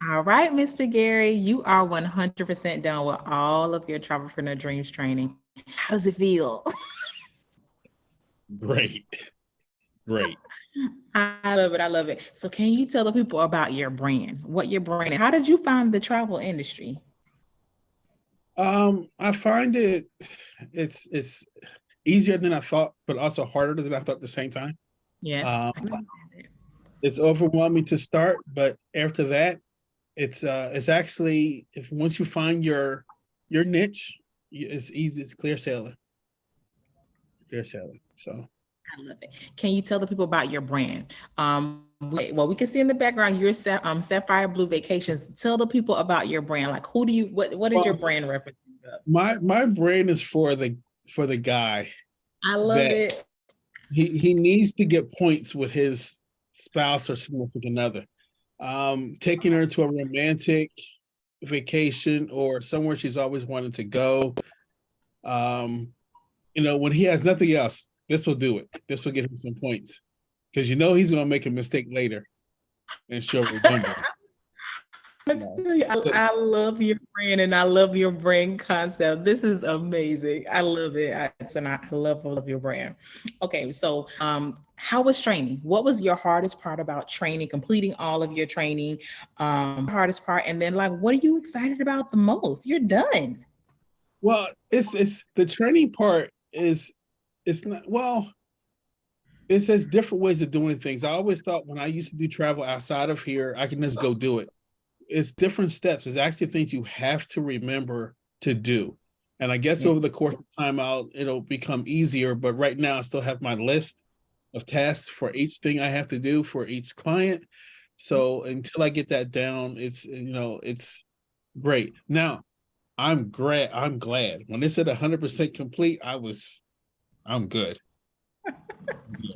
All right, Mr. Gary, you are 100% done with all of your Travelpreneur Dreams training. How does it feel? Great. Great. I love it. I love it. So can you tell the people about your brand, what your brand is? How did you find the travel industry? I find it's easier than I thought, but also harder than I thought at the same time. Yes, Um, I can understand it. it's overwhelming to start, but after that, it's actually if once you find your niche, it's easy. It's clear sailing. Clear sailing. So I love it. Can you tell the people about your brand? Well, we can see in the background your Sapphire Blue Vacations. Tell the people about your brand. Like, who do you? What is your well, brand represent? my brain is for the guy I love that it. he needs to get points with his spouse or significant other. Taking her to a romantic vacation or somewhere she's always wanted to go. Um, when he has nothing else, this will do it. This will get him some points because he's going to make a mistake later and she'll remember. So I love your brand and I love your brand concept. This is amazing. I love it. I love your brand. Okay, so how was training? What was your hardest part about training, completing all of your training? Hardest part, and then like, what are you excited about the most? You're done. well, it's the training part is it's not well. It's there's different ways of doing things. I always thought when I used to do travel outside of here, I can just go do it. It's different steps. It's actually things you have to remember to do. And I guess Yeah. over the course of time out, it'll become easier. But right now, I still have my list of tasks for each thing I have to do for each client. So until I get that down, it's great. Now, I'm glad. When they said 100% complete, I'm good. Yeah.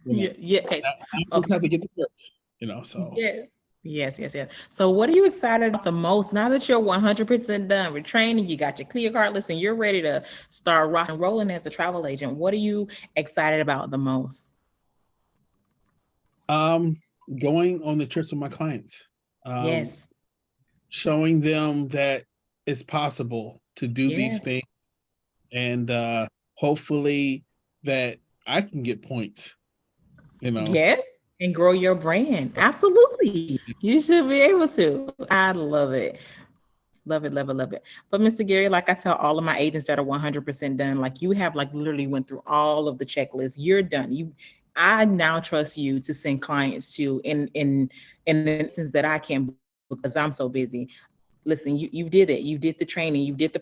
Yeah, yeah. Okay. I just Okay. have to get to work, so. Yeah. Yes, yes, yes. So what are you excited about the most now that you're 100% done with training, you got your clear card list and you're ready to start rock and rolling as a travel agent? What are you excited about the most? Um, Going on the trips with my clients, um, Yes. showing them that it's possible to do these Yes. things, and hopefully that I can get points. You know, Yes. And grow your brand. Absolutely. You should be able to. I love it. Love it, love it, love it. But Mr. Gary, like I tell all of my agents that are 100% done, like you have like literally went through all of the checklists. You're done. I now trust you to send clients to in the instance that I can because I'm so busy. Listen, you did it. You did the training. You did the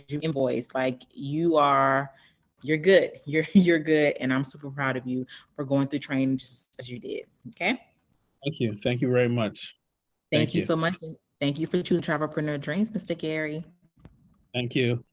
you invoice. Like you're good. You're good, and I'm super proud of you for going through training just as you did. Okay. thank you, thank you very much. Thank Thank you you, so much. Thank you for choosing Travelpreneur Dreams, Mr. Gary. thank you.